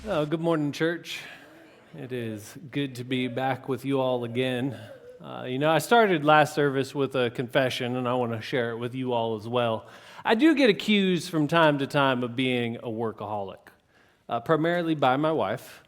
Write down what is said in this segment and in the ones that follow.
Oh, good morning, church. It is good to be back with you all again. I started last service with a confession, and I want to share it with you all as well. I do get accused from time to time of being a workaholic, primarily by my wife.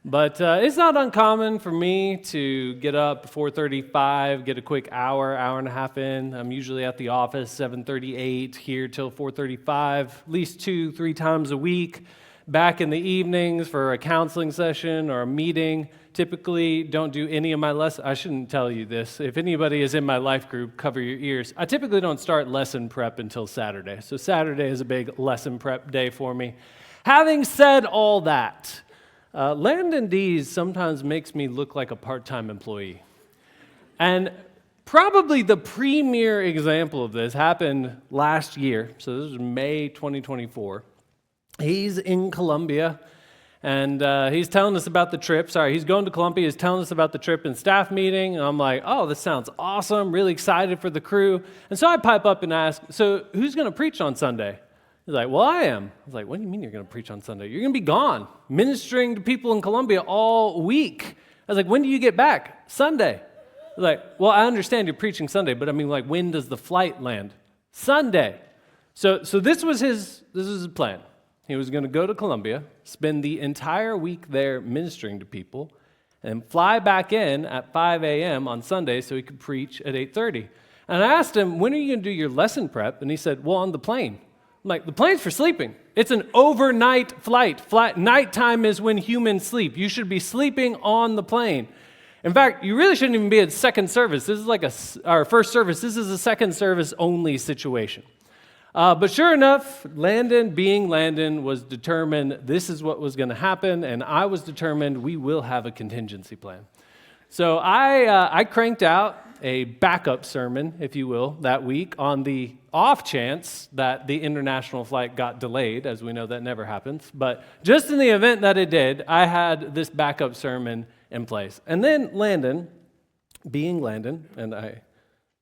But it's not uncommon for me to get up 4:35, get a quick hour and a half in. I'm usually at the office 7:38, here till 4:35, at least 2-3 times a week. Back in the evenings for a counseling session or a meeting. Typically don't do any of my lessons. I shouldn't tell you this. If anybody is in my life group, cover your ears. I typically don't start lesson prep until Saturday. So Saturday is a big lesson prep day for me. Having said all that, Landon D's sometimes makes me look like a part-time employee. And probably the premier example of this happened last year. So this was May 2024. He's in Colombia, and he's telling us about the trip. He's going to Colombia. He's telling us about the trip in staff meeting. And I'm like, oh, this sounds awesome. Really excited for the crew. And so I pipe up and ask, so who's going to preach on Sunday? He's like, well, I am. I was like, what do you mean you're going to preach on Sunday? You're going to be gone, ministering to people in Colombia all week. I was like, when do you get back? Sunday. I was like, well, I understand you're preaching Sunday, but I mean, like, when does the flight land? Sunday. So this was his plan. He was going to go to Colombia, spend the entire week there ministering to people, and fly back in at 5 a.m. on Sunday so he could preach at 8:30. And I asked him, when are you going to do your lesson prep? And he said, well, on the plane. I'm like, the plane's for sleeping. It's an overnight flight. Nighttime is when humans sleep. You should be sleeping on the plane. In fact, you really shouldn't even be at second service. This is like our first service. This is a second service only situation. But sure enough, Landon was determined this is what was going to happen, and I was determined we will have a contingency plan. So I cranked out a backup sermon, if you will, that week on the off chance that the international flight got delayed. As we know, that never happens. But just in the event that it did, I had this backup sermon in place. And then Landon, and I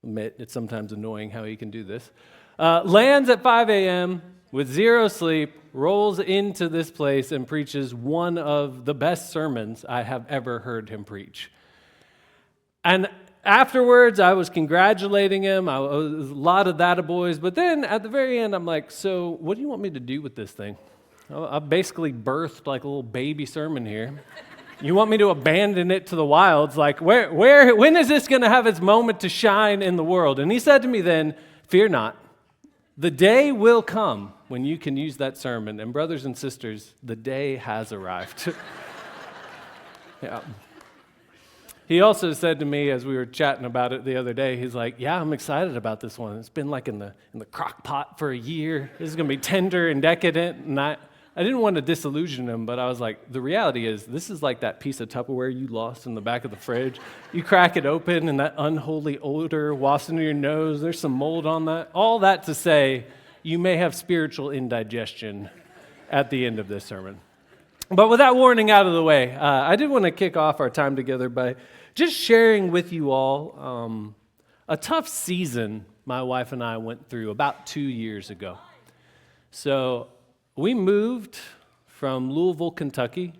admit it's sometimes annoying how he can do this, lands at 5 a.m. with zero sleep, rolls into this place, and preaches one of the best sermons I have ever heard him preach. And afterwards, I was congratulating him. I was a lot of that boys. But then at the very end, I'm like, so what do you want me to do with this thing? I've basically birthed like a little baby sermon here. You want me to abandon it to the wilds? Like, when is this going to have its moment to shine in the world? And he said to me then, fear not. The day will come when you can use that sermon. And brothers and sisters, the day has arrived. Yeah. He also said to me as we were chatting about it the other day, he's like, yeah, I'm excited about this one. It's been like in the crock pot for a year. This is going to be tender and decadent. And I didn't want to disillusion him, but I was like, the reality is this is like that piece of Tupperware you lost in the back of the fridge. You crack it open and that unholy odor wafts into your nose. There's some mold on that. All that to say, you may have spiritual indigestion at the end of this sermon. But with that warning out of the way, I did want to kick off our time together by just sharing with you all a tough season my wife and I went through about 2 years ago. So we moved from Louisville, Kentucky,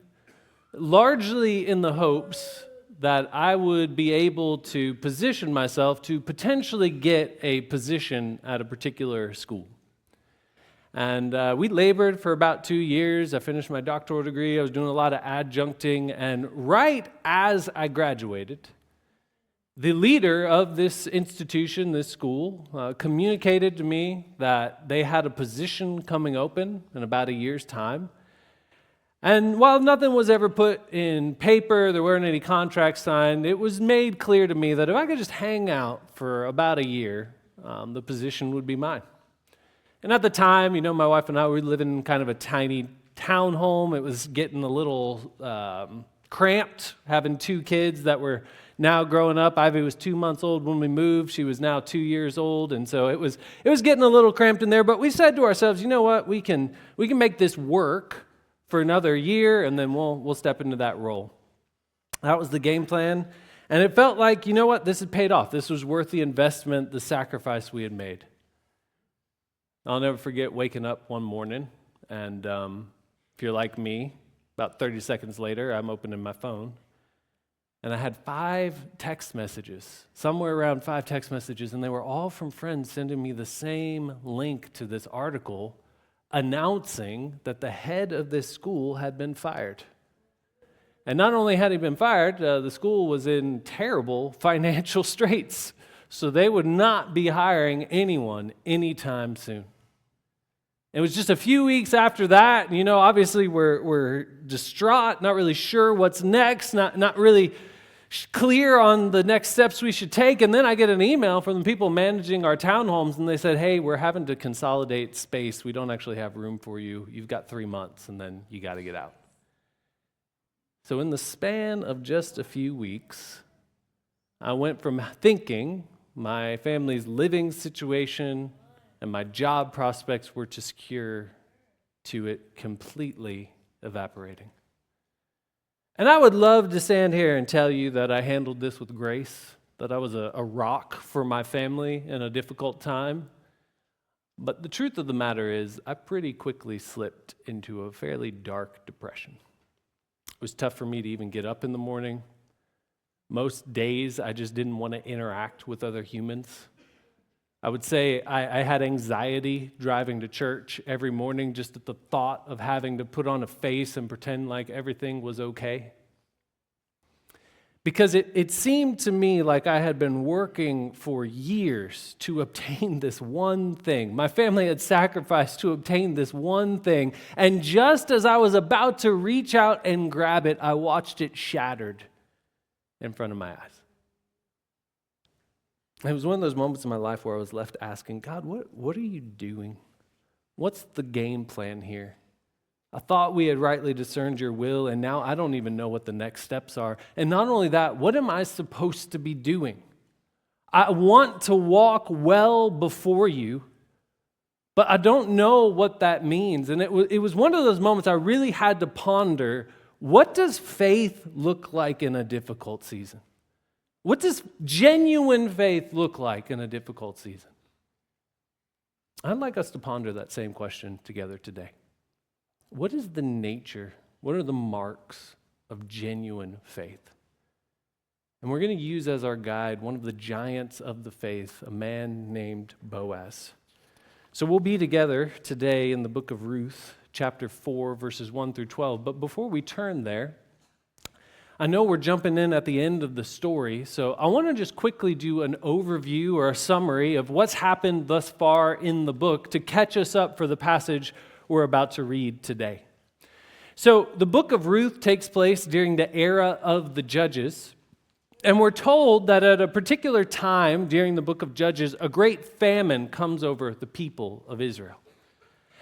largely in the hopes that I would be able to position myself to potentially get a position at a particular school. And we labored for about 2 years. I finished my doctoral degree. I was doing a lot of adjuncting. And right as I graduated, the leader of this institution, this school, communicated to me that they had a position coming open in about a year's time. And while nothing was ever put in paper, there weren't any contracts signed, it was made clear to me that if I could just hang out for about a year, the position would be mine. And at the time, my wife and I were living in kind of a tiny townhome. It was getting a little cramped, having 2 kids that were now growing up. Ivy was 2 months old when we moved. She was now 2 years old, and so it was getting a little cramped in there. But we said to ourselves, you know what? We can make this work for another year, and then we'll step into that role. That was the game plan, and it felt like, you know what? This had paid off. This was worth the investment, the sacrifice we had made. I'll never forget waking up one morning, and if you're like me, About 30 seconds later, I'm opening my phone, and I had 5 text messages, somewhere around 5 text messages, and they were all from friends sending me the same link to this article announcing that the head of this school had been fired. And not only had he been fired, the school was in terrible financial straits, so they would not be hiring anyone anytime soon. It was just a few weeks after that, obviously we're distraught, not really sure what's next, not really clear on the next steps we should take. And then I get an email from the people managing our townhomes, and they said, hey, we're having to consolidate space. We don't actually have room for you. You've got 3 months, and then you got to get out. So in the span of just a few weeks, I went from thinking my family's living situation and my job prospects were secure to it completely evaporating. And I would love to stand here and tell you that I handled this with grace, that I was a rock for my family in a difficult time. But the truth of the matter is, I pretty quickly slipped into a fairly dark depression. It was tough for me to even get up in the morning. Most days, I just didn't want to interact with other humans. I would say I had anxiety driving to church every morning just at the thought of having to put on a face and pretend like everything was okay. Because it seemed to me like I had been working for years to obtain this one thing. My family had sacrificed to obtain this one thing. And just as I was about to reach out and grab it, I watched it shattered in front of my eyes. It was one of those moments in my life where I was left asking, God, what are you doing? What's the game plan here? I thought we had rightly discerned your will, and now I don't even know what the next steps are. And not only that, what am I supposed to be doing? I want to walk well before you, but I don't know what that means. And it was one of those moments I really had to ponder, what does faith look like in a difficult season? What does genuine faith look like in a difficult season? I'd like us to ponder that same question together today. What is the nature, what are the marks of genuine faith? And we're going to use as our guide one of the giants of the faith, a man named Boaz. So we'll be together today in the book of Ruth, chapter 4, verses 1 through 12. But before we turn there, I know we're jumping in at the end of the story, so I want to just quickly do an overview or a summary of what's happened thus far in the book to catch us up for the passage we're about to read today. So the book of Ruth takes place during the era of the Judges, and we're told that at a particular time during the book of Judges, a great famine comes over the people of Israel.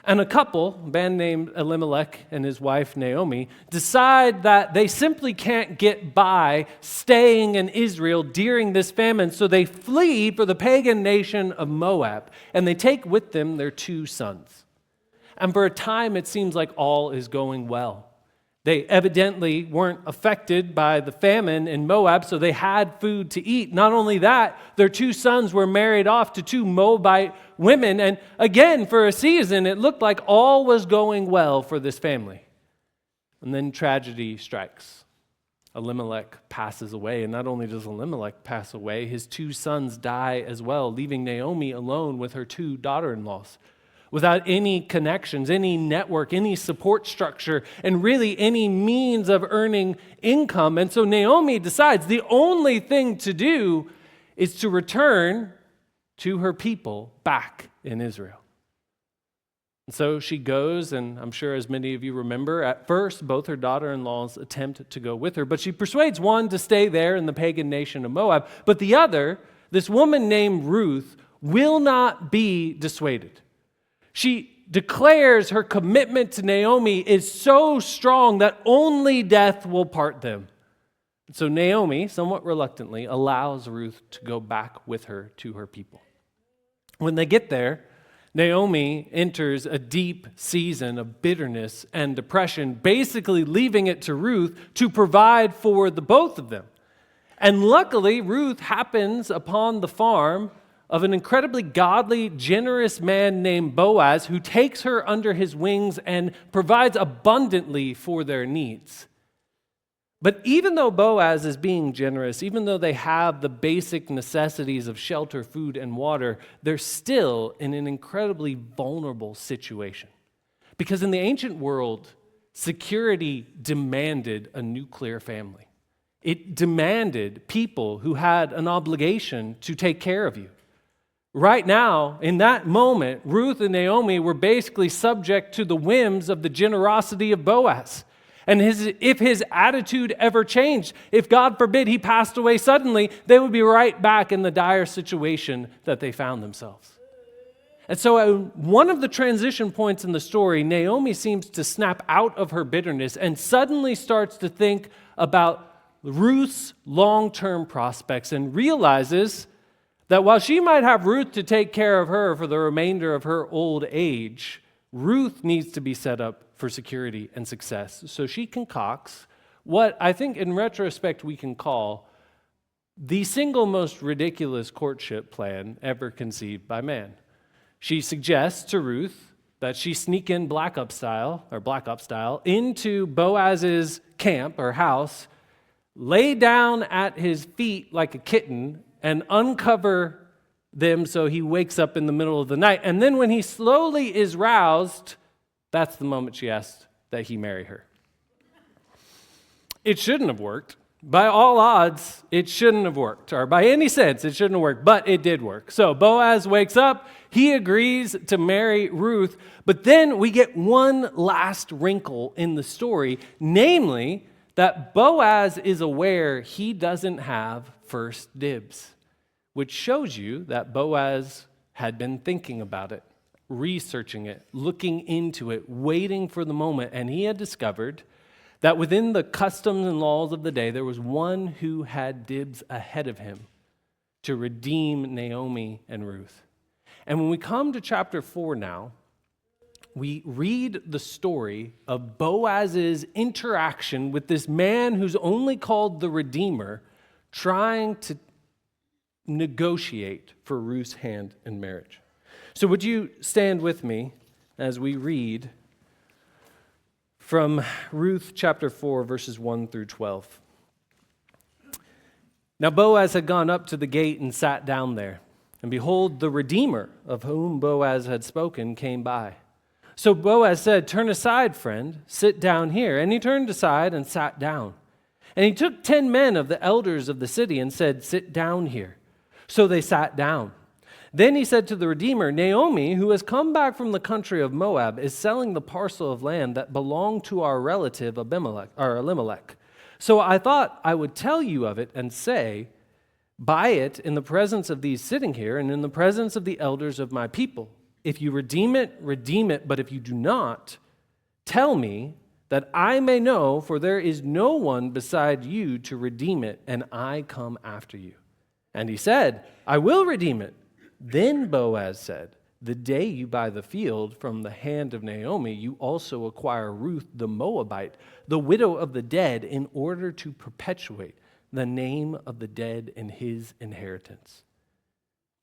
And a couple, a man named Elimelech and his wife Naomi, decide that they simply can't get by staying in Israel during this famine, so they flee for the pagan nation of Moab, and they take with them their 2 sons. And for a time, it seems like all is going well. They evidently weren't affected by the famine in Moab, so they had food to eat. Not only that, their 2 sons were married off to 2 Moabite women. And again, for a season, it looked like all was going well for this family. And then tragedy strikes. Elimelech passes away. And not only does Elimelech pass away, his 2 sons die as well, leaving Naomi alone with her 2 daughter-in-laws, without any connections, any network, any support structure, and really any means of earning income. And so Naomi decides the only thing to do is to return to her people back in Israel. And so she goes, and I'm sure as many of you remember, at first both her daughter-in-laws attempt to go with her, but she persuades one to stay there in the pagan nation of Moab, but the other, this woman named Ruth, will not be dissuaded. She declares her commitment to Naomi is so strong that only death will part them. So Naomi, somewhat reluctantly, allows Ruth to go back with her to her people. When they get there, Naomi enters a deep season of bitterness and depression, basically leaving it to Ruth to provide for the both of them. And luckily, Ruth happens upon the farm of an incredibly godly, generous man named Boaz who takes her under his wings and provides abundantly for their needs. But even though Boaz is being generous, even though they have the basic necessities of shelter, food, and water, they're still in an incredibly vulnerable situation. Because in the ancient world, security demanded a nuclear family. It demanded people who had an obligation to take care of you. Right now, in that moment, Ruth and Naomi were basically subject to the whims of the generosity of Boaz. And if his attitude ever changed, if God forbid he passed away suddenly, they would be right back in the dire situation that they found themselves. And so at one of the transition points in the story, Naomi seems to snap out of her bitterness and suddenly starts to think about Ruth's long-term prospects and realizes that while she might have Ruth to take care of her for the remainder of her old age, Ruth needs to be set up for security and success. So she concocts what I think in retrospect we can call the single most ridiculous courtship plan ever conceived by man. She suggests to Ruth that she sneak in black ops style into Boaz's camp or house, lay down at his feet like a kitten, and uncover them so he wakes up in the middle of the night. And then when he slowly is roused, that's the moment she asked that he marry her. It shouldn't have worked. By all odds, it shouldn't have worked. Or by any sense, it shouldn't have worked. But it did work. So Boaz wakes up. He agrees to marry Ruth. But then we get one last wrinkle in the story, namely that Boaz is aware he doesn't have first dibs, which shows you that Boaz had been thinking about it, researching it, looking into it, waiting for the moment, and he had discovered that within the customs and laws of the day, there was one who had dibs ahead of him to redeem Naomi and Ruth. And when we come to chapter 4 now, we read the story of Boaz's interaction with this man who's only called the Redeemer, trying to negotiate for Ruth's hand in marriage. So would you stand with me as we read from Ruth chapter 4, verses 1 through 12. Now Boaz had gone up to the gate and sat down there. And behold, the Redeemer of whom Boaz had spoken came by. So Boaz said, "Turn aside, friend, sit down here." And he turned aside and sat down. And he took 10 men of the elders of the city and said, "Sit down here." So they sat down. Then he said to the Redeemer, "Naomi, who has come back from the country of Moab, is selling the parcel of land that belonged to our relative Elimelech. So I thought I would tell you of it and say, buy it in the presence of these sitting here and in the presence of the elders of my people. If you redeem it, but if you do not, tell me that I may know, for there is no one beside you to redeem it, and I come after you." And he said, "I will redeem it." Then Boaz said, "The day you buy the field from the hand of Naomi, you also acquire Ruth the Moabite, the widow of the dead, in order to perpetuate the name of the dead in his inheritance."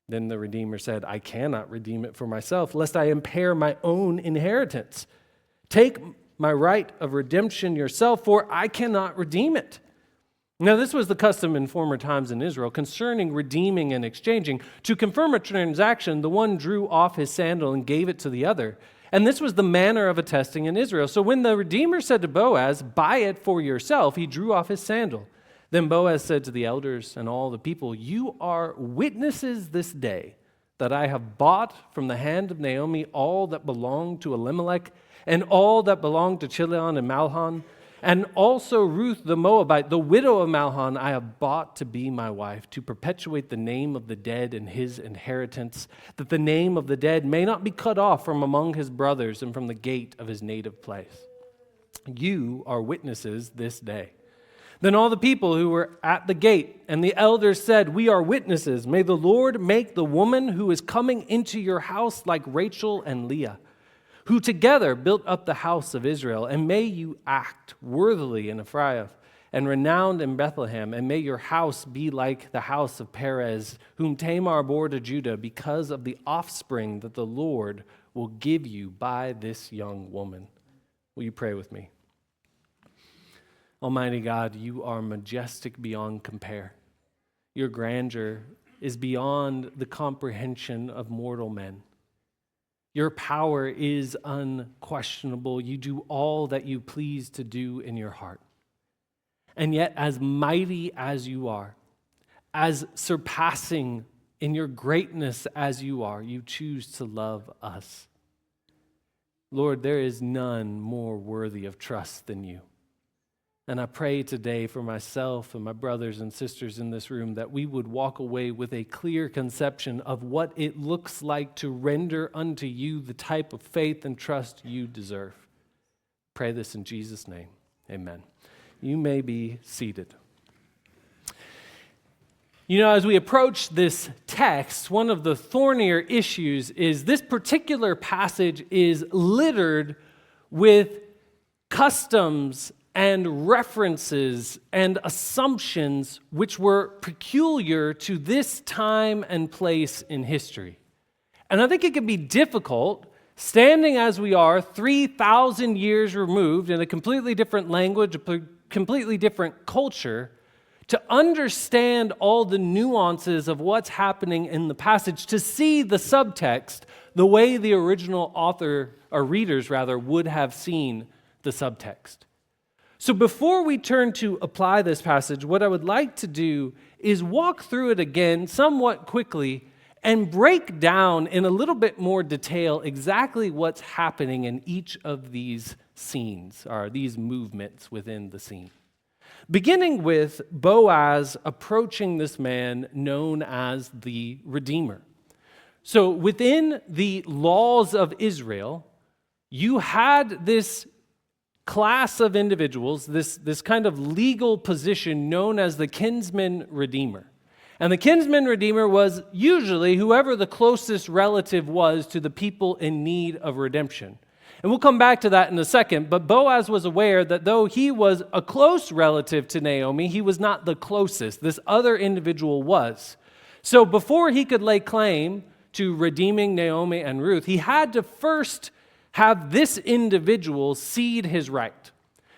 Then the Redeemer said, "I cannot redeem it for myself, lest I impair my own inheritance. Take my right of redemption yourself, for I cannot redeem it." Now, this was the custom in former times in Israel concerning redeeming and exchanging. To confirm a transaction, the one drew off his sandal and gave it to the other. And this was the manner of attesting in Israel. So when the Redeemer said to Boaz, "Buy it for yourself," he drew off his sandal. Then Boaz said to the elders and all the people, "You are witnesses this day that I have bought from the hand of Naomi all that belonged to Elimelech and all that belonged to Chilion and Mahlon. And also Ruth the Moabite, the widow of Mahlon, I have bought to be my wife, to perpetuate the name of the dead in his inheritance, that the name of the dead may not be cut off from among his brothers and from the gate of his native place. You are witnesses this day." Then all the people who were at the gate and the elders said, "We are witnesses. May the Lord make the woman who is coming into your house like Rachel and Leah, who together built up the house of Israel, and may you act worthily in Ephraim, and renowned in Bethlehem, and may your house be like the house of Perez, whom Tamar bore to Judah, because of the offspring that the Lord will give you by this young woman. Will you pray with me? Almighty God, you are majestic beyond compare. Your grandeur is beyond the comprehension of mortal men. Your power is unquestionable. You do all that you please to do in your heart. And yet, as mighty as you are, as surpassing in your greatness as you are, you choose to love us. Lord, there is none more worthy of trust than you. And I pray today for myself and my brothers and sisters in this room that we would walk away with a clear conception of what it looks like to render unto you the type of faith and trust you deserve. Pray this in Jesus' name. Amen. You may be seated. You know, as we approach this text, one of the thornier issues is this particular passage is littered with customs and references and assumptions which were peculiar to this time and place in history. And I think it can be difficult, standing as we are 3,000 years removed in a completely different language, a completely different culture, to understand all the nuances of what's happening in the passage, to see the subtext the way the original author, or readers rather, would have seen the subtext. So before we turn to apply this passage, what I would like to do is walk through it again somewhat quickly and break down in a little bit more detail exactly what's happening in each of these scenes, or these movements within the scene. Beginning with Boaz approaching this man known as the Redeemer. So within the laws of Israel, you had this class of individuals, this kind of legal position known as the kinsman redeemer. And the kinsman redeemer was usually whoever the closest relative was to the people in need of redemption. And we'll come back to that in a second, but Boaz was aware that though he was a close relative to Naomi, he was not the closest. This other individual was. So before he could lay claim to redeeming Naomi and Ruth, he had to first have this individual cede his right.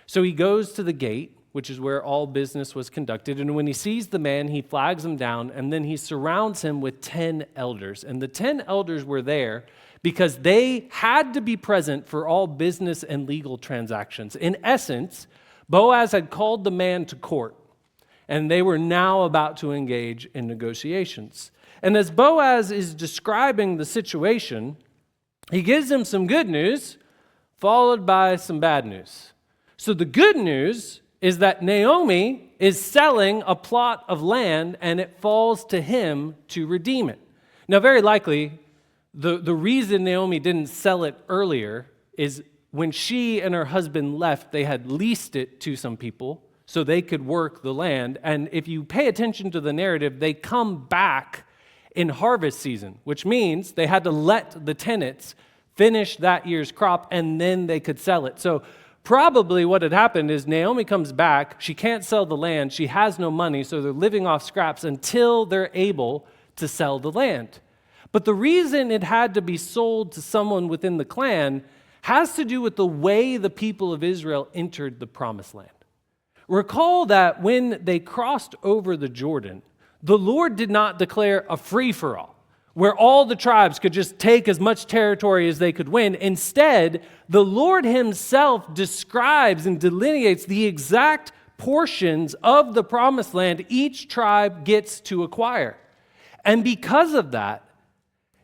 So he goes to the gate, which is where all business was conducted, and when he sees the man, he flags him down, and then he surrounds him with 10 elders. And the 10 elders were there because they had to be present for all business and legal transactions. In essence, Boaz had called the man to court, and they were now about to engage in negotiations. And as Boaz is describing the situation, he gives him some good news, followed by some bad news. So the good news is that Naomi is selling a plot of land, and it falls to him to redeem it. Now, very likely, the reason Naomi didn't sell it earlier is when she and her husband left, they had leased it to some people so they could work the land. And if you pay attention to the narrative, they come back in harvest season, which means they had to let the tenants finish that year's crop and then they could sell it. So probably what had happened is Naomi comes back, she can't sell the land, she has no money, so they're living off scraps until they're able to sell the land. But the reason it had to be sold to someone within the clan has to do with the way the people of Israel entered the promised land. Recall that when they crossed over the Jordan, the Lord did not declare a free-for-all, where all the tribes could just take as much territory as they could win. Instead, the Lord himself describes and delineates the exact portions of the promised land each tribe gets to acquire. And because of that,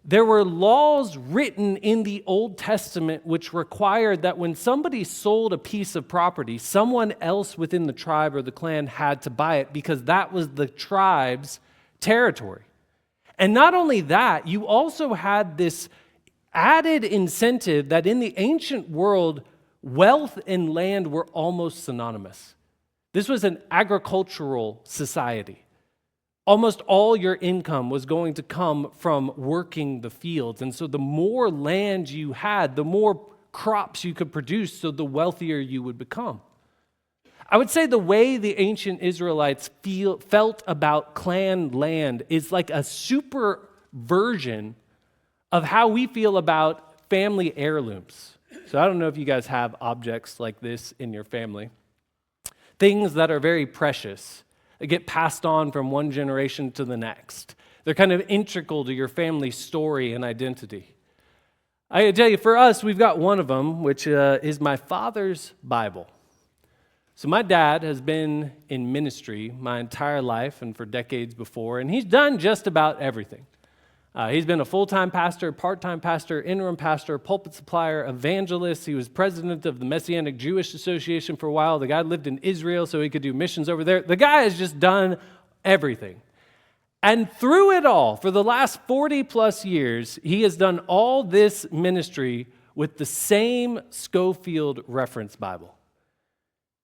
there were laws written in the Old Testament which required that when somebody sold a piece of property, someone else within the tribe or the clan had to buy it because that was the tribe's territory. And not only that, you also had this added incentive that in the ancient world, wealth and land were almost synonymous. This was an agricultural society. Almost all your income was going to come from working the fields. And so the more land you had, the more crops you could produce, so the wealthier you would become. I would say the way the ancient Israelites felt about clan land is like a super version of how we feel about family heirlooms. So I don't know if you guys have objects like this in your family. Things that are very precious, that get passed on from one generation to the next. They're kind of integral to your family story and identity. I tell you, for us, we've got one of them, which is my father's Bible. So my dad has been in ministry my entire life and for decades before, and he's done just about everything. He's been a full-time pastor, part-time pastor, interim pastor, pulpit supplier, evangelist. He was president of the Messianic Jewish Association for a while. The guy lived in Israel so he could do missions over there. The guy has just done everything. And through it all, for the last 40 plus years, he has done all this ministry with the same Schofield Reference Bible.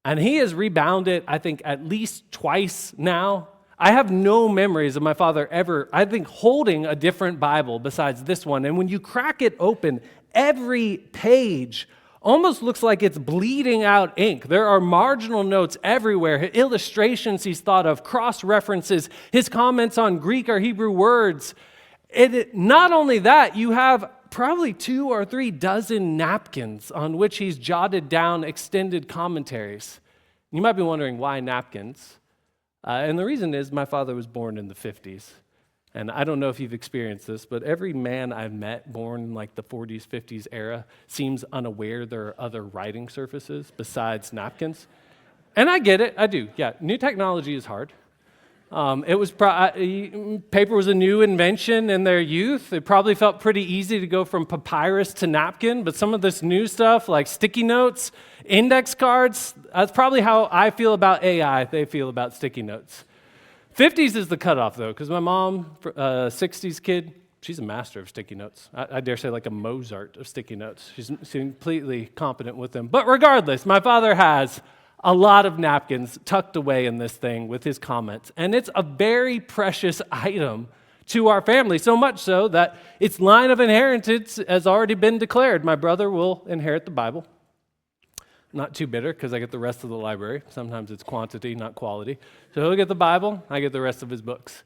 And he has rebounded, I think, at least twice now. I have no memories of my father ever, I think, holding a different Bible besides this one. And when you crack it open, every page almost looks like it's bleeding out ink. There are marginal notes everywhere, illustrations he's thought of, cross-references, his comments on Greek or Hebrew words. Not only that, you have probably 2 or 3 dozen napkins on which he's jotted down extended commentaries. You might be wondering, why napkins? And the reason is my father was born in the 50s. And I don't know if you've experienced this, but every man I've met born in like the 40s, 50s era seems unaware there are other writing surfaces besides napkins. And I get it, I do. Yeah, new technology is hard. Paper was a new invention in their youth. It probably felt pretty easy to go from papyrus to napkin, but some of this new stuff like sticky notes, index cards, that's probably how I feel about AI, they feel about sticky notes. 50s is the cutoff though, because my mom, 60s kid, she's a master of sticky notes. I dare say like a Mozart of sticky notes. She's completely competent with them. But regardless, my father has a lot of napkins tucked away in this thing with his comments. And it's a very precious item to our family, so much so that its line of inheritance has already been declared. My brother will inherit the Bible. Not too bitter, because I get the rest of the library. Sometimes it's quantity, not quality. So he'll get the Bible, I get the rest of his books.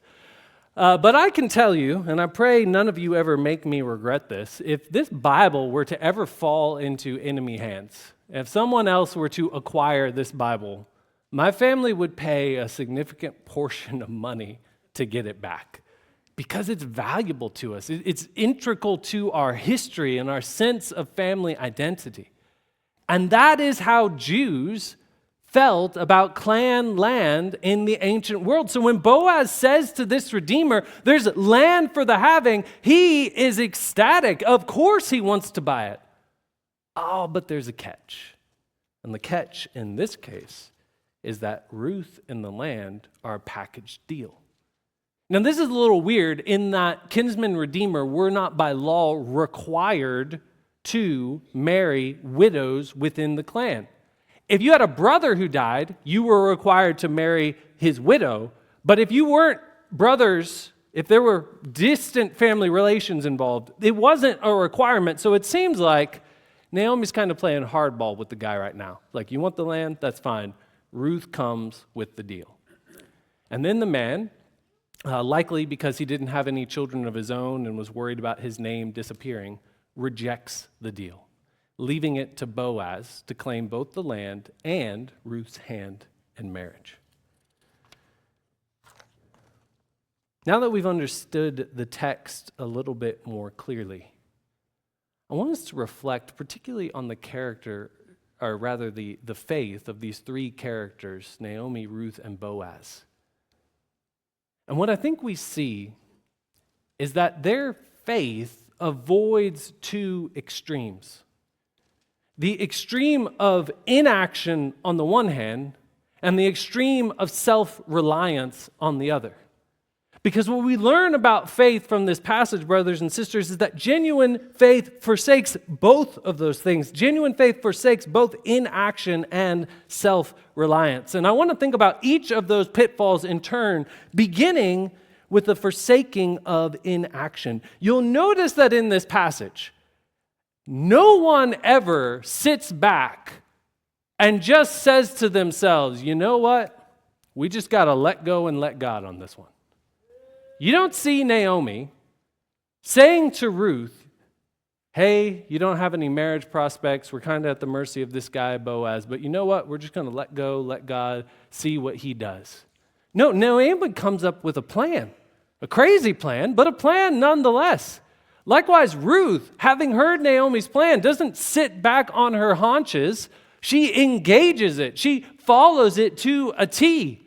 But I can tell you, and I pray none of you ever make me regret this, if this Bible were to ever fall into enemy hands, if someone else were to acquire this Bible, my family would pay a significant portion of money to get it back because it's valuable to us. It's integral to our history and our sense of family identity. And that is how Jews felt about clan land in the ancient world. So when Boaz says to this Redeemer, there's land for the having, he is ecstatic. Of course he wants to buy it. Oh, but there's a catch. And the catch in this case is that Ruth and the land are a package deal. Now, this is a little weird in that kinsman redeemer were not by law required to marry widows within the clan. If you had a brother who died, you were required to marry his widow. But if you weren't brothers, if there were distant family relations involved, it wasn't a requirement. So it seems like Naomi's kind of playing hardball with the guy right now. Like, you want the land? That's fine. Ruth comes with the deal. And then the man, likely because he didn't have any children of his own and was worried about his name disappearing, rejects the deal, leaving it to Boaz to claim both the land and Ruth's hand in marriage. Now that we've understood the text a little bit more clearly, I want us to reflect particularly on the character, or rather the faith of these 3 characters, Naomi, Ruth, and Boaz. And what I think we see is that their faith avoids 2 extremes. The extreme of inaction on the one hand, and the extreme of self-reliance on the other. Because what we learn about faith from this passage, brothers and sisters, is that genuine faith forsakes both of those things. Genuine faith forsakes both inaction and self-reliance. And I want to think about each of those pitfalls in turn, beginning with the forsaking of inaction. You'll notice that in this passage, no one ever sits back and just says to themselves, you know what? We just got to let go and let God on this one. You don't see Naomi saying to Ruth, hey, you don't have any marriage prospects. We're kind of at the mercy of this guy, Boaz. But you know what? We're just going to let go, let God see what he does. No, Naomi comes up with a plan, a crazy plan, but a plan nonetheless. Likewise, Ruth, having heard Naomi's plan, doesn't sit back on her haunches. She engages it. She follows it to a T.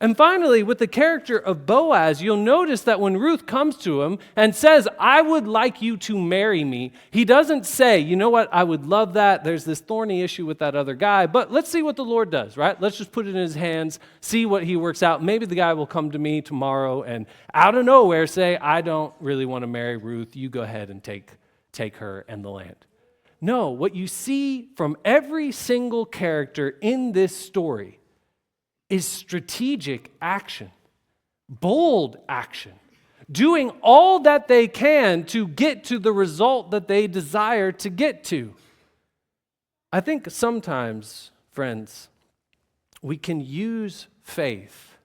And finally, with the character of Boaz, you'll notice that when Ruth comes to him and says, I would like you to marry me, he doesn't say, you know what, I would love that. There's this thorny issue with that other guy, but let's see what the Lord does, right? Let's just put it in his hands, see what he works out. Maybe the guy will come to me tomorrow and out of nowhere say, I don't really want to marry Ruth. You go ahead and take her and the land. No, what you see from every single character in this story is strategic action, bold action, doing all that they can to get to the result that they desire to get to. I think sometimes, friends, we can use faith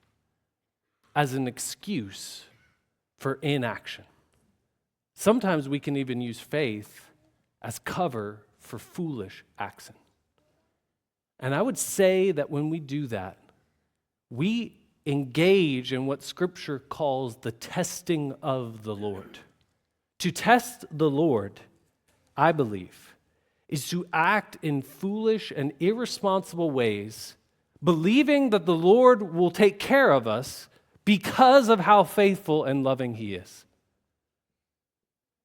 as an excuse for inaction. Sometimes we can even use faith as cover for foolish action. And I would say that when we do that, we engage in what Scripture calls the testing of the Lord. To test the Lord, I believe, is to act in foolish and irresponsible ways, believing that the Lord will take care of us because of how faithful and loving He is.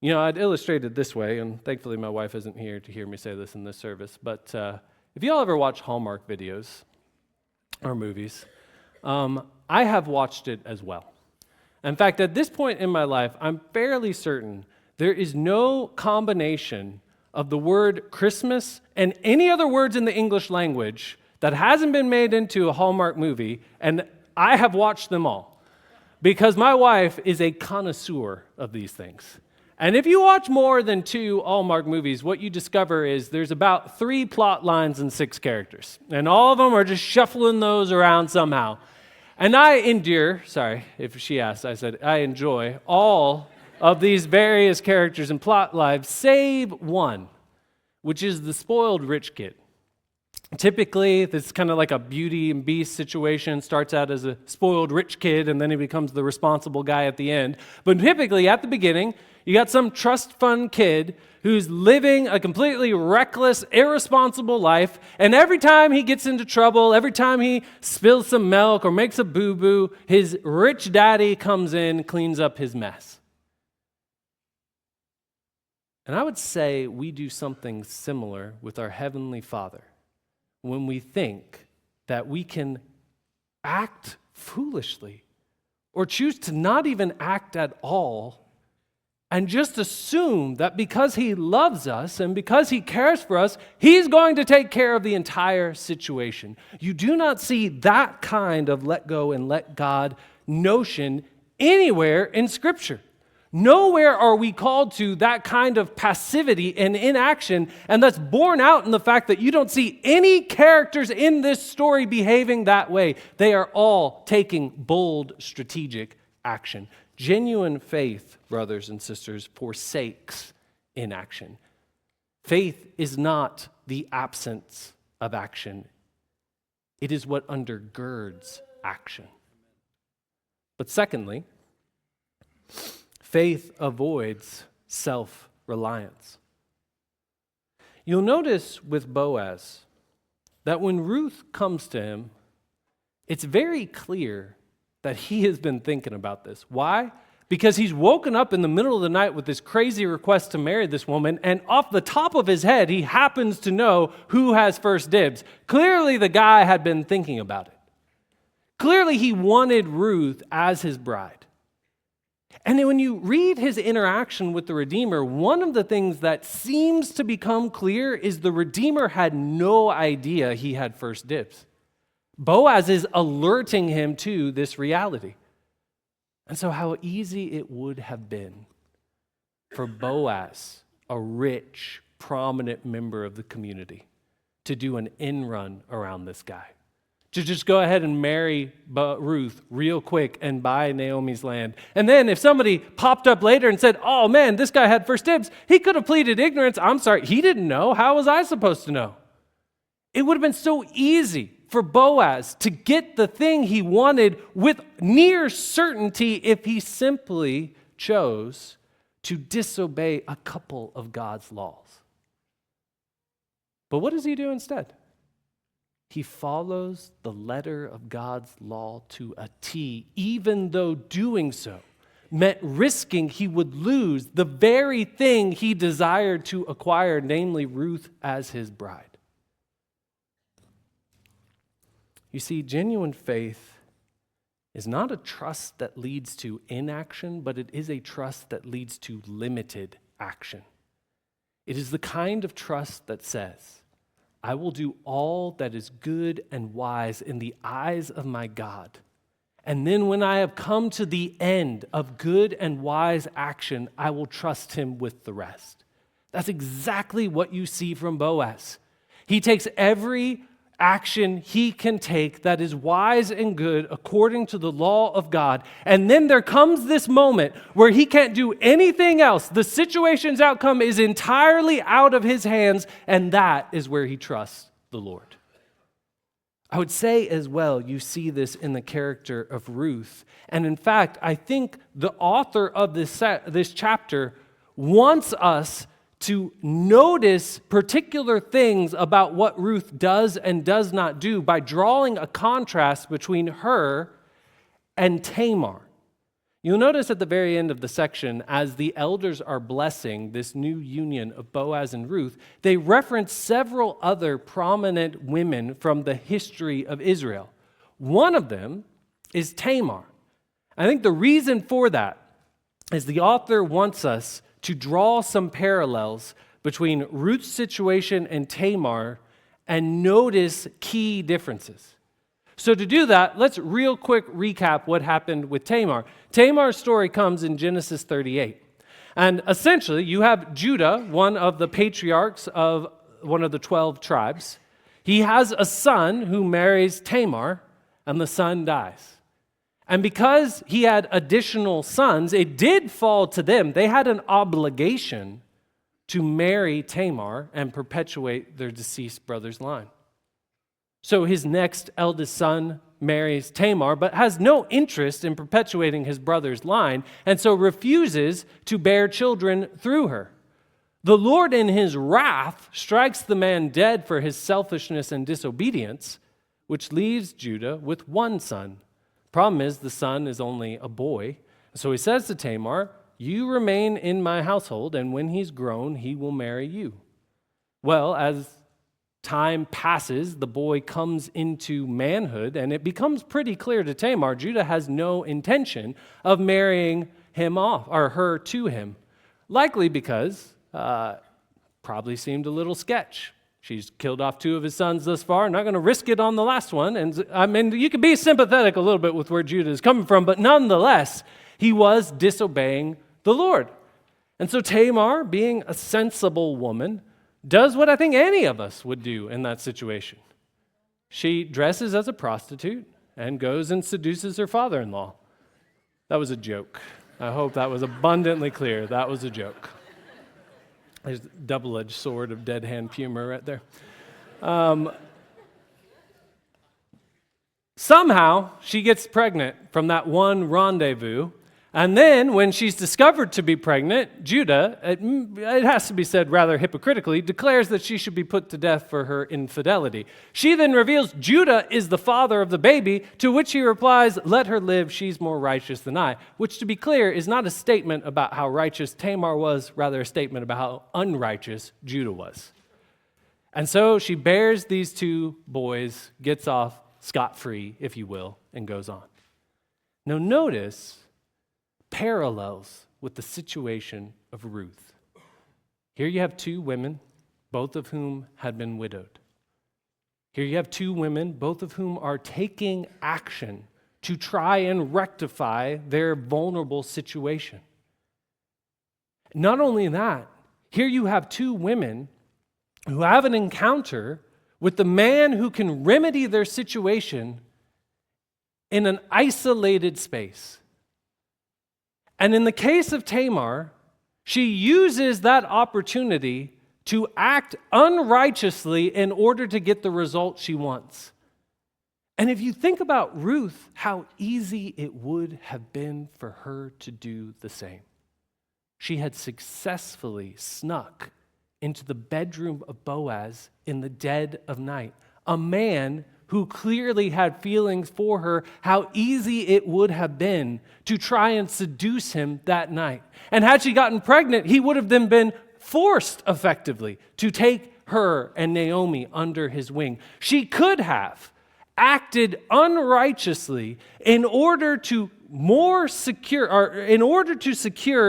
You know, I'd illustrate it this way, and thankfully my wife isn't here to hear me say this in this service, but if you all ever watch Hallmark videos or movies, I have watched it as well. In fact, at this point in my life, I'm fairly certain there is no combination of the word Christmas and any other words in the English language that hasn't been made into a Hallmark movie, and I have watched them all because my wife is a connoisseur of these things. And if you watch more than 2 Hallmark movies, what you discover is there's about 3 plot lines and 6 characters. And all of them are just shuffling those around somehow. And I endure, sorry, if she asked, I said, I enjoy all of these various characters and plot lines, save one, which is the spoiled rich kid. Typically, this is kind of like a Beauty and Beast situation. Starts out as a spoiled rich kid, and then he becomes the responsible guy at the end. But typically, at the beginning, you got some trust fund kid who's living a completely reckless, irresponsible life, and every time he gets into trouble, every time he spills some milk or makes a boo-boo, his rich daddy comes in, cleans up his mess. And I would say we do something similar with our Heavenly Father when we think that we can act foolishly or choose to not even act at all and just assume that because He loves us and because He cares for us, He's going to take care of the entire situation. You do not see that kind of let go and let God notion anywhere in Scripture. Nowhere are we called to that kind of passivity and inaction, and that's borne out in the fact that you don't see any characters in this story behaving that way. They are all taking bold, strategic action. Genuine faith, brothers and sisters, forsakes inaction. Faith is not the absence of action. It is what undergirds action. But secondly, faith avoids self-reliance. You'll notice with Boaz that when Ruth comes to him, it's very clear that he has been thinking about this. Why? Because he's woken up in the middle of the night with this crazy request to marry this woman, and off the top of his head, he happens to know who has first dibs. Clearly, the guy had been thinking about it. Clearly, he wanted Ruth as his bride. And then when you read his interaction with the Redeemer, one of the things that seems to become clear is the Redeemer had no idea he had first dibs. Boaz is alerting him to this reality. And so how easy it would have been for Boaz, a rich, prominent member of the community, to do an in run around this guy, to just go ahead and marry Ruth real quick and buy Naomi's land. And then if somebody popped up later and said, oh man, this guy had first dibs, he could have pleaded ignorance. I'm sorry, he didn't know. How was I supposed to know? It would have been so easy for Boaz to get the thing he wanted with near certainty if he simply chose to disobey a couple of God's laws. But what does he do instead? He follows the letter of God's law to a T, even though doing so meant risking he would lose the very thing he desired to acquire, namely Ruth as his bride. You see, genuine faith is not a trust that leads to inaction, but it is a trust that leads to limited action. It is the kind of trust that says, I will do all that is good and wise in the eyes of my God. And then when I have come to the end of good and wise action, I will trust him with the rest. That's exactly what you see from Boaz. He takes every action he can take that is wise and good according to the law of God. And then there comes this moment where he can't do anything else. The situation's outcome is entirely out of his hands, and that is where he trusts the Lord. I would say as well, you see this in the character of Ruth. And in fact, I think the author of this chapter wants us to notice particular things about what Ruth does and does not do by drawing a contrast between her and Tamar. You'll notice at the very end of the section, as the elders are blessing this new union of Boaz and Ruth, they reference several other prominent women from the history of Israel. One of them is Tamar. I think the reason for that is the author wants us to draw some parallels between Ruth's situation and Tamar and notice key differences. So to do that, let's real quick recap what happened with Tamar. Tamar's story comes in Genesis 38. And essentially, you have Judah, one of the patriarchs of one of the 12 tribes. He has a son who marries Tamar, and the son dies. And because he had additional sons, it did fall to them. They had an obligation to marry Tamar and perpetuate their deceased brother's line. So his next eldest son marries Tamar, but has no interest in perpetuating his brother's line, and so refuses to bear children through her. The Lord in his wrath strikes the man dead for his selfishness and disobedience, which leaves Judah with one son. Problem is, the son is only a boy. So he says to Tamar, you remain in my household, and when he's grown, he will marry you. Well, as time passes, the boy comes into manhood, and it becomes pretty clear to Tamar, Judah has no intention of marrying him off, or her to him. Likely because, probably seemed a little sketch. She's killed off 2 of his sons thus far, not going to risk it on the last one. And I mean, you can be sympathetic a little bit with where Judah is coming from, but nonetheless, he was disobeying the Lord. And so Tamar, being a sensible woman, does what I think any of us would do in that situation. She dresses as a prostitute and goes and seduces her father-in-law. That was a joke. I hope that was abundantly clear. That was a joke. There's a double-edged sword of dead hand humor right there. Somehow, she gets pregnant from that one rendezvous. And then, when she's discovered to be pregnant, Judah, it has to be said rather hypocritically, declares that she should be put to death for her infidelity. She then reveals Judah is the father of the baby, to which he replies, let her live, she's more righteous than I. Which, to be clear, is not a statement about how righteous Tamar was, rather a statement about how unrighteous Judah was. And so she bears these 2 boys, gets off scot-free, if you will, and goes on. Now notice parallels with the situation of Ruth. Here you have 2 women, both of whom had been widowed. Here you have 2 women, both of whom are taking action to try and rectify their vulnerable situation. Not only that, here you have 2 women who have an encounter with the man who can remedy their situation in an isolated space. And in the case of Tamar, she uses that opportunity to act unrighteously in order to get the result she wants. And if you think about Ruth, how easy it would have been for her to do the same. She had successfully snuck into the bedroom of Boaz in the dead of night, a man who clearly had feelings for her, how easy it would have been to try and seduce him that night. And had she gotten pregnant, he would have then been forced effectively to take her and Naomi under his wing. She could have acted unrighteously in order to secure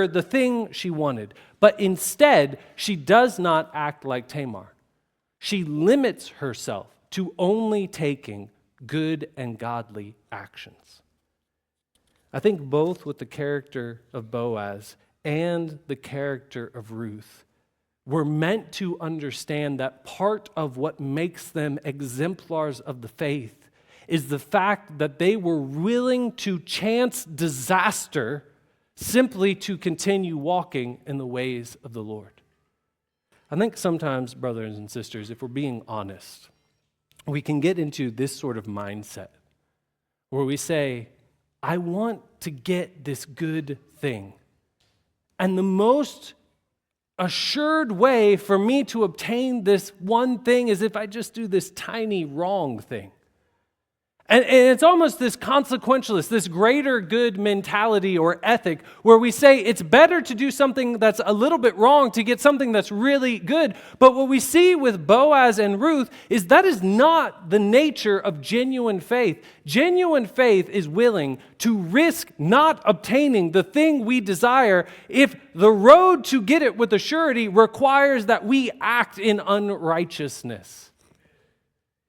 the thing she wanted. But instead, she does not act like Tamar. She limits herself to only taking good and godly actions. I think both with the character of Boaz and the character of Ruth, we're meant to understand that part of what makes them exemplars of the faith is the fact that they were willing to chance disaster simply to continue walking in the ways of the Lord. I think sometimes, brothers and sisters, if we're being honest, we can get into this sort of mindset where we say, I want to get this good thing. And the most assured way for me to obtain this one thing is if I just do this tiny wrong thing. And it's almost this consequentialist, this greater good mentality or ethic where we say it's better to do something that's a little bit wrong to get something that's really good. But what we see with Boaz and Ruth is that is not the nature of genuine faith. Genuine faith is willing to risk not obtaining the thing we desire if the road to get it with a surety requires that we act in unrighteousness.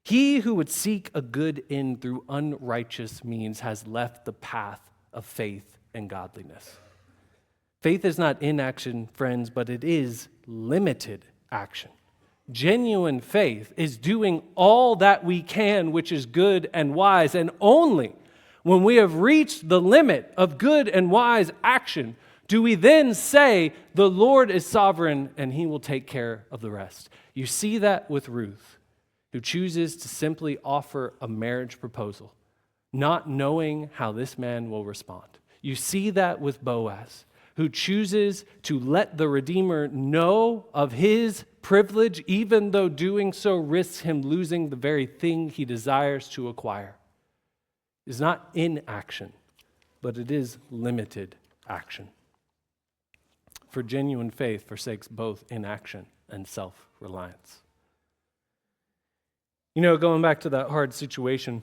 He who would seek a good end through unrighteous means has left the path of faith and godliness. Faith is not inaction, friends, but it is limited action. Genuine faith is doing all that we can, which is good and wise, and only when we have reached the limit of good and wise action do we then say, the Lord is sovereign and he will take care of the rest. You see that with Ruth, who chooses to simply offer a marriage proposal, not knowing how this man will respond. You see that with Boaz, who chooses to let the Redeemer know of his privilege, even though doing so risks him losing the very thing he desires to acquire. It is not inaction, but it is limited action. For genuine faith forsakes both inaction and self-reliance. You know, going back to that hard situation,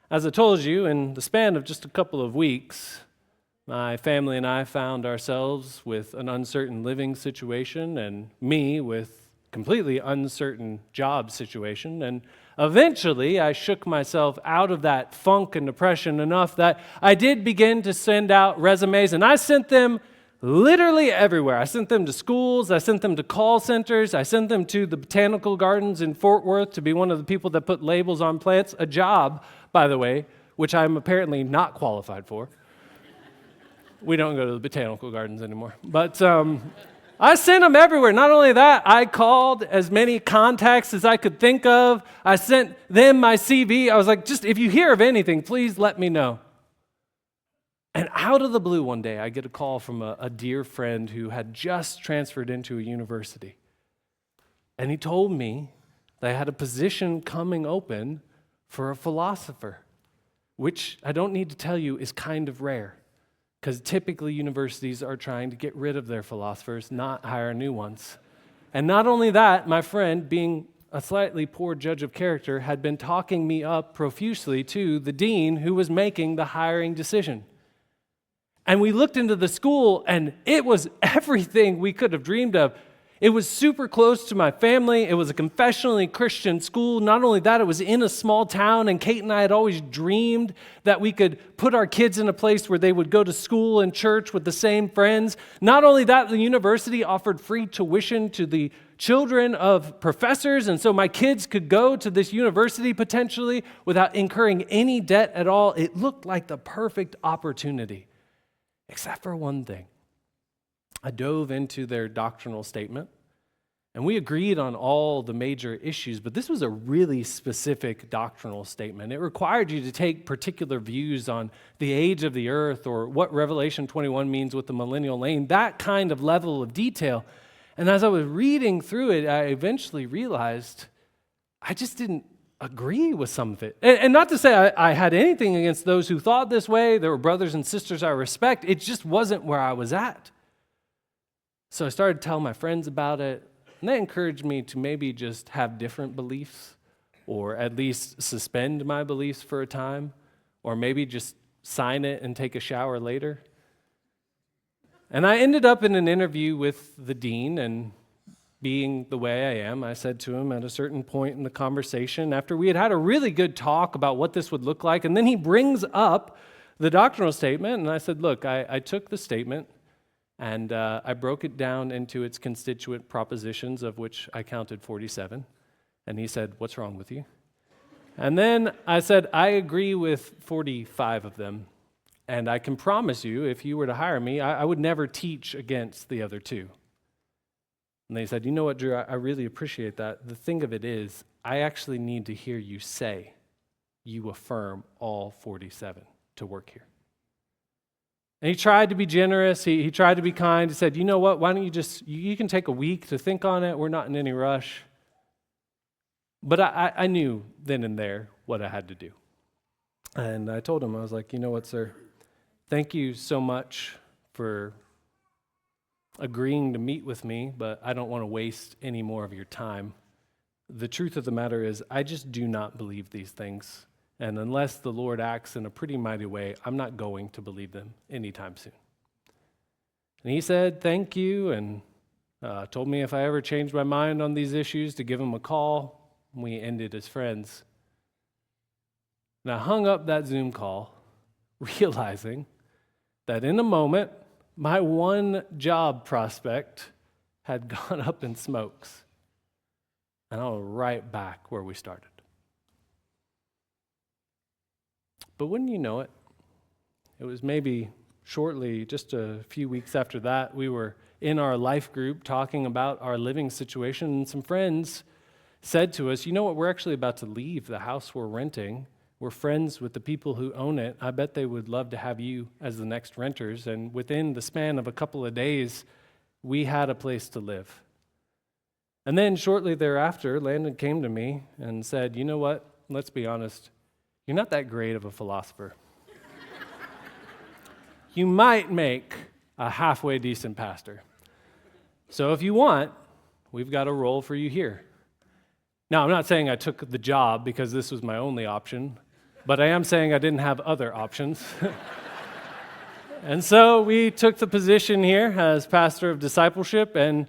as I told you, in the span of just a couple of weeks, my family and I found ourselves with an uncertain living situation and me with completely uncertain job situation. And eventually, I shook myself out of that funk and depression enough that I did begin to send out resumes, and I sent them literally everywhere. I sent them to schools, I sent them to call centers, I sent them to the botanical gardens in Fort Worth to be one of the people that put labels on plants, a job, by the way, which I'm apparently not qualified for. We don't go to the botanical gardens anymore. But I sent them everywhere. Not only that, I called as many contacts as I could think of. I sent them my CV. I was like, just if you hear of anything, please let me know. And out of the blue one day, I get a call from a dear friend who had just transferred into a university. And he told me they had a position coming open for a philosopher, which I don't need to tell you is kind of rare, because typically universities are trying to get rid of their philosophers, not hire new ones. And not only that, my friend, being a slightly poor judge of character, had been talking me up profusely to the dean who was making the hiring decision. And we looked into the school, and it was everything we could have dreamed of. It was super close to my family. It was a confessionally Christian school. Not only that, it was in a small town, and Kate and I had always dreamed that we could put our kids in a place where they would go to school and church with the same friends. Not only that, the university offered free tuition to the children of professors, and so my kids could go to this university potentially without incurring any debt at all. It looked like the perfect opportunity, except for one thing. I dove into their doctrinal statement, and we agreed on all the major issues, but this was a really specific doctrinal statement. It required you to take particular views on the age of the earth or what Revelation 21 means with the millennial reign, that kind of level of detail. And as I was reading through it, I eventually realized I just didn't agree with some of it. And not to say I had anything against those who thought this way. There were brothers and sisters I respect. It just wasn't where I was at. So I started telling my friends about it. And they encouraged me to maybe just have different beliefs, or at least suspend my beliefs for a time, or maybe just sign it and take a shower later. And I ended up in an interview with the dean, and being the way I am, I said to him at a certain point in the conversation, after we had had a really good talk about what this would look like, and then he brings up the doctrinal statement, and I said, look, I took the statement, and I broke it down into its constituent propositions, of which I counted 47. And he said, what's wrong with you? And then I said, I agree with 45 of them. And I can promise you, if you were to hire me, I would never teach against the other two. And they said, you know what, Drew, I really appreciate that. The thing of it is, I actually need to hear you say you affirm all 47 to work here. And he tried to be generous. He tried to be kind. He said, you know what, why don't you can take a week to think on it. We're not in any rush. But I knew then and there what I had to do. And I told him, I was like, you know what, sir, thank you so much for agreeing to meet with me, but I don't want to waste any more of your time. The truth of the matter is, I just do not believe these things. And unless the Lord acts in a pretty mighty way, I'm not going to believe them anytime soon. And he said, thank you, and told me if I ever changed my mind on these issues to give him a call. We ended as friends. And I hung up that Zoom call, realizing that in a moment, my one job prospect had gone up in smokes. And I was right back where we started. But wouldn't you know it, it was maybe shortly, just a few weeks after that, we were in our life group talking about our living situation, and some friends said to us, you know what, we're actually about to leave the house we're renting. We're friends with the people who own it. I bet they would love to have you as the next renters. And within the span of a couple of days, we had a place to live. And then shortly thereafter, Landon came to me and said, you know what, let's be honest, you're not that great of a philosopher. You might make a halfway decent pastor. So if you want, we've got a role for you here. Now, I'm not saying I took the job because this was my only option, but I am saying I didn't have other options. And so we took the position here as pastor of discipleship, and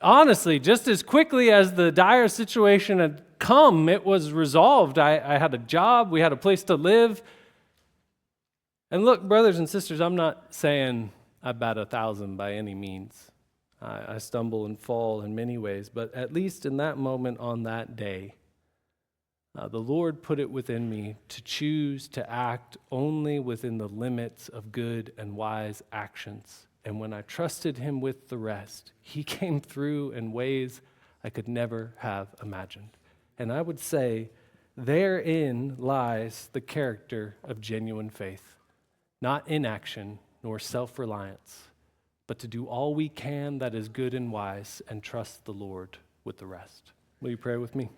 honestly, just as quickly as the dire situation had come, it was resolved. I had a job, we had a place to live. And look, brothers and sisters, I'm not saying I bat 1,000 by any means. I stumble and fall in many ways, but at least in that moment on that day, the Lord put it within me to choose to act only within the limits of good and wise actions. And when I trusted him with the rest, he came through in ways I could never have imagined. And I would say therein lies the character of genuine faith, not inaction nor self-reliance, but to do all we can that is good and wise and trust the Lord with the rest. Will you pray with me?